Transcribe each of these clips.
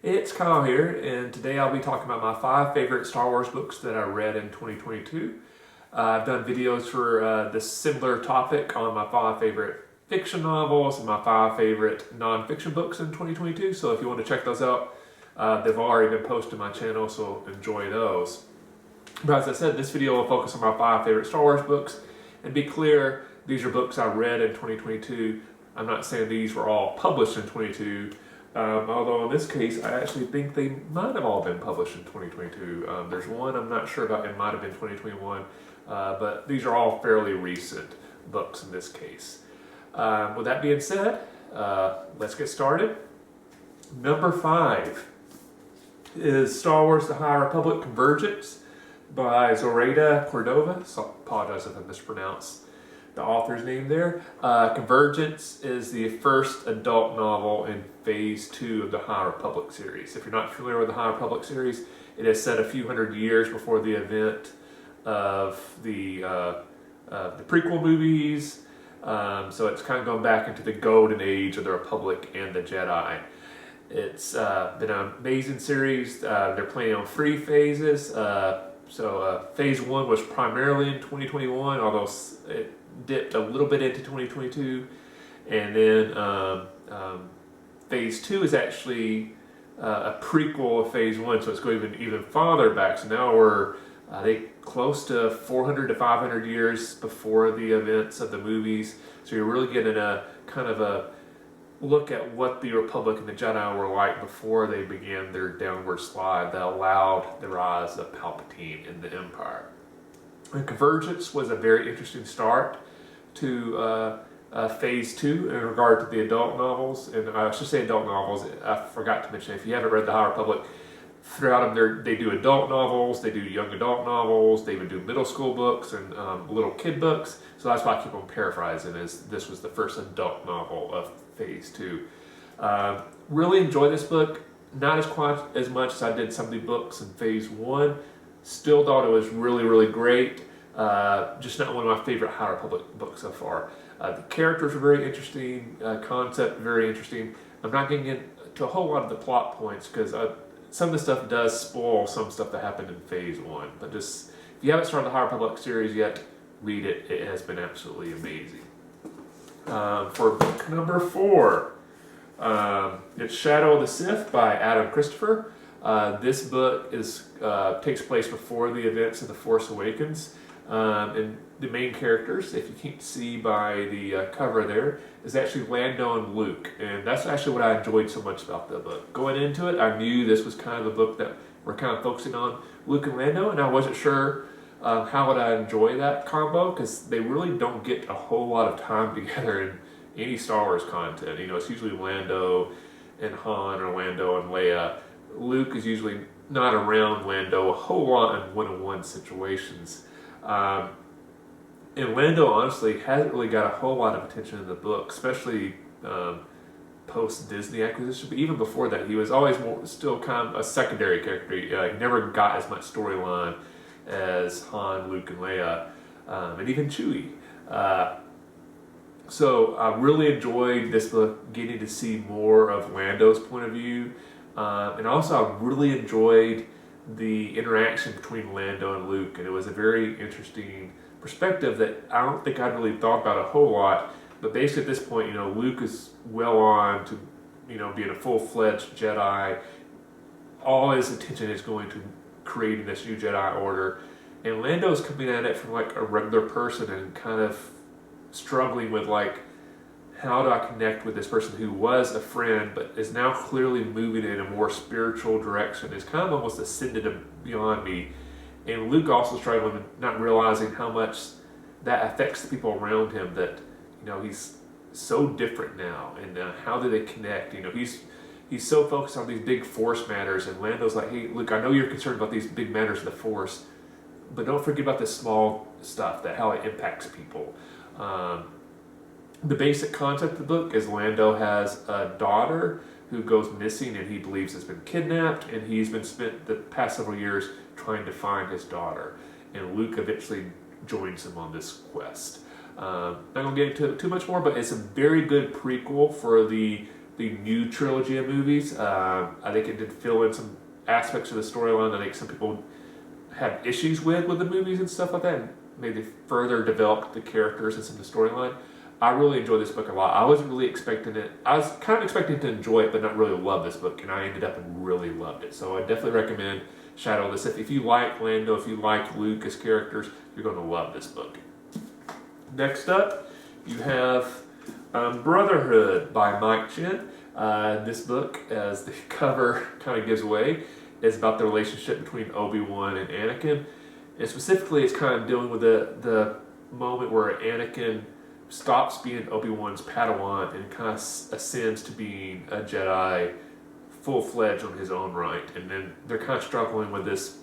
It's Kyle here, and today I'll be talking about my 5 favorite Star Wars books that I read in 2022. I've done videos for this similar topic on my 5 favorite fiction novels and my 5 favorite non-fiction books in 2022, so if you want to check those out, they've already been posted to my channel, so enjoy those. But as I said, this video will focus on my 5 favorite Star Wars books, and be clear, these are books I read in 2022. I'm not saying these were all published in 2022. Although in this case, I actually think they might have all been published in 2022. There's one I'm not sure about, it might have been 2021, but these are all fairly recent books in this case. With that being said, let's get started. Number 5 is Star Wars The High Republic Convergence by Zoraida Cordova. So I apologize if I mispronounced the author's name there. Convergence is the first adult novel in Phase 2 of the High Republic series. If you're not familiar with the High Republic series, it is set a few hundred years before the event of the prequel movies. So it's kind of going back into the golden age of the Republic and the Jedi. It's been an amazing series. They're playing on 3 phases. Phase 1 was primarily in 2021, although it dipped a little bit into 2022, and then Phase 2 is actually a prequel of Phase 1, so it's going even farther back. So now we're I think close to 400 to 500 years before the events of the movies. So you're really getting a kind of a look at what the Republic and the Jedi were like before they began their downward slide that allowed the rise of Palpatine in the Empire. And Convergence was a very interesting start to Phase 2 in regard to the adult novels. And I should say adult novels, I forgot to mention, if you haven't read The High Republic, throughout them they do adult novels, they do young adult novels, they would do middle school books and little kid books. So that's why I keep on paraphrasing, as this was the first adult novel of Phase 2. Really enjoyed this book, not quite as much as I did some of the books in Phase 1. Still thought it was really great. Just not one of my favorite High Republic books so far. The characters are very interesting, concept very interesting. I'm not getting into a whole lot of the plot points because some of the stuff does spoil some stuff that happened in Phase 1. But just, if you haven't started the High Republic series yet, read it. It has been absolutely amazing. For book number 4, it's Shadow of the Sith by Adam Christopher. This book takes place before the events of The Force Awakens. And the main characters, if you can't see by the cover there, is actually Lando and Luke. And that's actually what I enjoyed so much about the book. Going into it, I knew this was kind of the book that we're kind of focusing on Luke and Lando, and I wasn't sure how would I enjoy that combo, because they really don't get a whole lot of time together in any Star Wars content. You know, it's usually Lando and Han, or Lando and Leia. Luke is usually not around Lando a whole lot in one-on-one situations. And Lando honestly hasn't really got a whole lot of attention in the book, especially post-Disney acquisition. But even before that, he was always still kind of a secondary character. He never got as much storyline as Han, Luke, and Leia, and even Chewie. So I really enjoyed this book, getting to see more of Lando's point of view. And also I really enjoyed the interaction between Lando and Luke, and it was a very interesting perspective that I don't think I'd really thought about a whole lot. But basically at this point, you know, Luke is well on to, you know, being a full-fledged Jedi. All his attention is going to creating this new Jedi Order, and Lando's coming at it from like a regular person and kind of struggling with like, how do I connect with this person who was a friend but is now clearly moving in a more spiritual direction? It's kind of almost ascended beyond me. And Luke also struggling, not realizing how much that affects the people around him, that, you know, he's so different now, and how do they connect? You know, he's so focused on these big Force matters, and Lando's like, hey, Luke, I know you're concerned about these big matters of the Force, but don't forget about this small stuff, that how it impacts people. The basic concept of the book is Lando has a daughter who goes missing, and he believes has been kidnapped, and he's been spent the past several years trying to find his daughter. And Luke eventually joins him on this quest. Not going to get into it too much more, but it's a very good prequel for the the new trilogy of movies. I think it did fill in some aspects of the storyline that I think some people had issues with the movies and stuff like that, and maybe further developed the characters and some of the storyline. I really enjoyed this book a lot. I wasn't really expecting it. I was kind of expecting to enjoy it, but not really love this book, and I ended up and really loved it. So I definitely recommend Shadow of the Sith. If you like Lando, if you like Luke as characters, you're going to love this book. Next up, you have Brotherhood by Mike Chen. This book, as the cover kind of gives away, is about the relationship between Obi-Wan and Anakin. And specifically, it's kind of dealing with the moment where Anakin stops being Obi-Wan's Padawan and kind of ascends to being a Jedi full-fledged on his own right. And then they're kind of struggling with this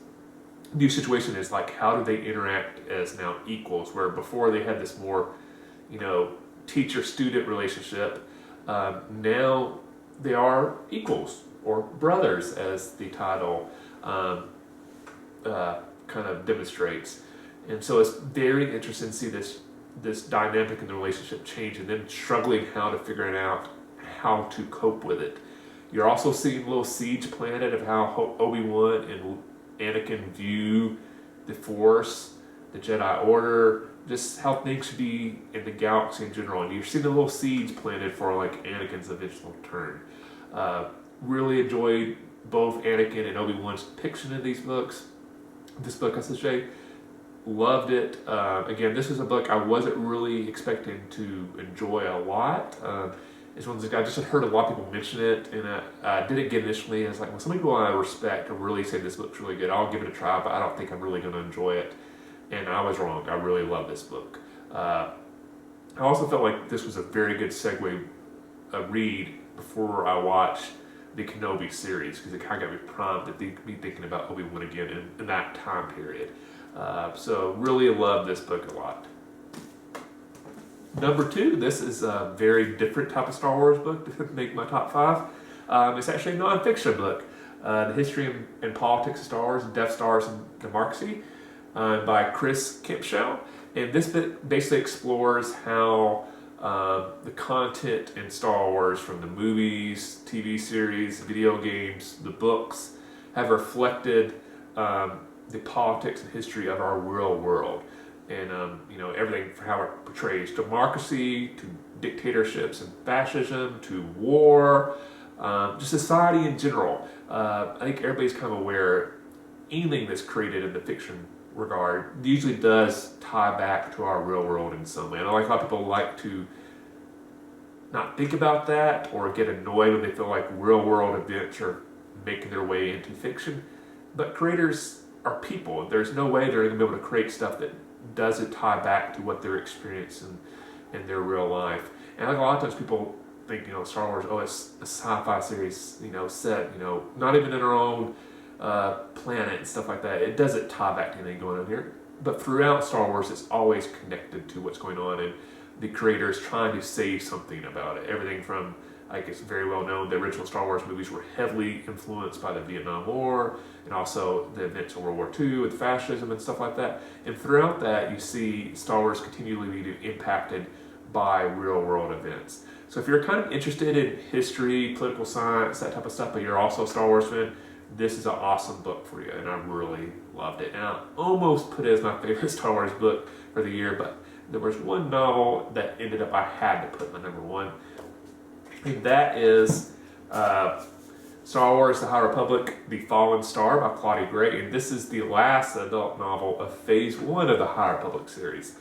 new situation. Is like, how do they interact as now equals, where before they had this more, teacher-student relationship. Now they are equals, or brothers, as the title kind of demonstrates. And so it's very interesting to see this dynamic in the relationship change, and then struggling how to figure out how to cope with it. You're also seeing a little seeds planted of how Obi-Wan and Anakin view the Force, the Jedi Order, just how things should be in the galaxy in general. And you're seeing the little seeds planted for like Anakin's eventual turn. Really enjoyed both Anakin and Obi-Wan's depiction in these books. This book, I should say, loved it. Again, this is a book I wasn't really expecting to enjoy a lot. It's one of those, I just had heard a lot of people mention it, and I didn't get it initially. And it's like, well, some people I respect are really say this book's really good. I'll give it a try, but I don't think I'm really going to enjoy it. And I was wrong. I really love this book. I also felt like this was a very good segue read before I watched the Kenobi series, because it kind of got me primed to be thinking about Obi-Wan again in that time period. So really love this book a lot. Number 2, this is a very different type of Star Wars book to make my top 5. It's actually a non-fiction book. The History and Politics of Star Wars, Death Stars and Democracy, by Chris Kempshall. And this book basically explores how the content in Star Wars, from the movies, TV series, video games, the books, have reflected the politics and history of our real world. And everything from how it portrays democracy to dictatorships and fascism to war, just society in general. I think everybody's kind of aware anything that's created in the fiction regard usually does tie back to our real world in some way. And I like how people like to not think about that or get annoyed when they feel like real world events are making their way into fiction. But creators are people. There's no way they're going to be able to create stuff that doesn't tie back to what they're experiencing in their real life. And like a lot of times people think, Star Wars, it's a sci-fi series, set, not even in our own planet and stuff like that. It doesn't tie back to anything going on here. But throughout Star Wars, it's always connected to what's going on, and the creators trying to say something about it. Everything from, it's very well known, the original Star Wars movies were heavily influenced by the Vietnam War and also the events of World War II with fascism and stuff like that. And throughout that, you see Star Wars continually being impacted by real world events. So if you're kind of interested in history, political science, that type of stuff, but you're also a Star Wars fan, this is an awesome book for you, and I really loved it. And I almost put it as my favorite Star Wars book for the year, but there was one novel that ended up I had to put my number 1. And that is Star Wars: The High Republic, The Fallen Star by Claudia Gray. And this is the last adult novel of Phase 1 of the High Republic series.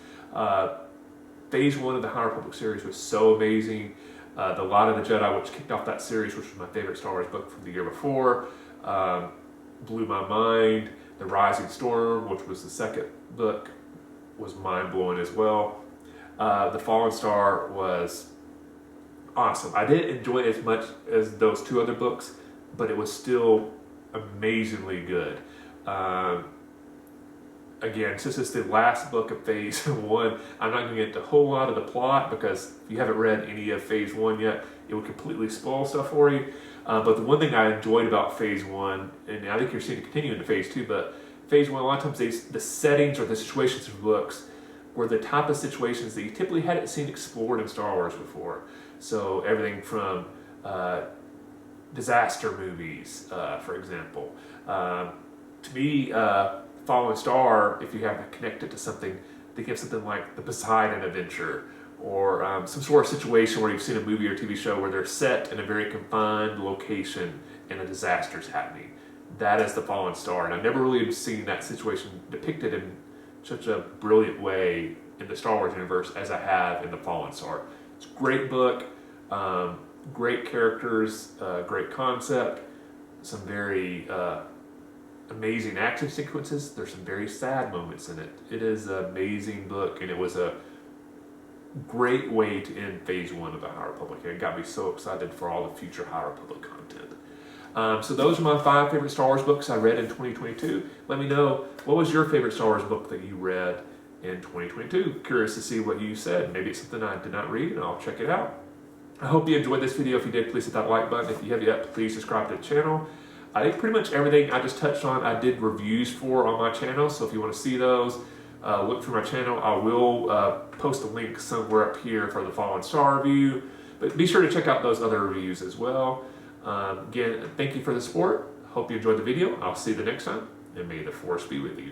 Phase 1 of the High Republic series was so amazing. The Light of the Jedi, which kicked off that series, which was my favorite Star Wars book from the year before, blew my mind. The Rising Storm, which was the second book, was mind-blowing as well. The Fallen Star was awesome. I didn't enjoy it as much as those 2 other books, but it was still amazingly good. Again, since it's the last book of Phase 1, I'm not going to get into a whole lot of the plot, because if you haven't read any of Phase 1 yet, it would completely spoil stuff for you. But the one thing I enjoyed about Phase 1, and I think you're seeing it continue into Phase 2, but Phase 1, a lot of times the settings or the situations of books were the type of situations that you typically hadn't seen explored in Star Wars before. So everything from disaster movies, for example. To me, Fallen Star, if you have to connect it to something, think of something like the Poseidon Adventure, or some sort of situation where you've seen a movie or TV show where they're set in a very confined location and a disaster's happening. That is the Fallen Star, and I've never really seen that situation depicted in such a brilliant way in the Star Wars universe as I have in the Fallen Star. It's a great book, great characters, great concept, some very amazing action sequences. There's some very sad moments in it. It is an amazing book, and it was a great way to end Phase 1 of the High Republic, and it got me so excited for all the future High Republic content. So those are my 5 favorite Star Wars books I read in 2022. Let me know, what was your favorite Star Wars book that you read in 2022? Curious to see what you said. Maybe it's something I did not read, and I'll check it out. I hope you enjoyed this video. If you did, please hit that like button. If you have yet, please subscribe to the channel. I think pretty much everything I just touched on, I did reviews for on my channel, so if you want to see those, look for my channel. I will post a link somewhere up here for the Fallen Star review, but be sure to check out those other reviews as well. Again, thank you for the support. Hope you enjoyed the video. I'll see you the next time, and may the Force be with you.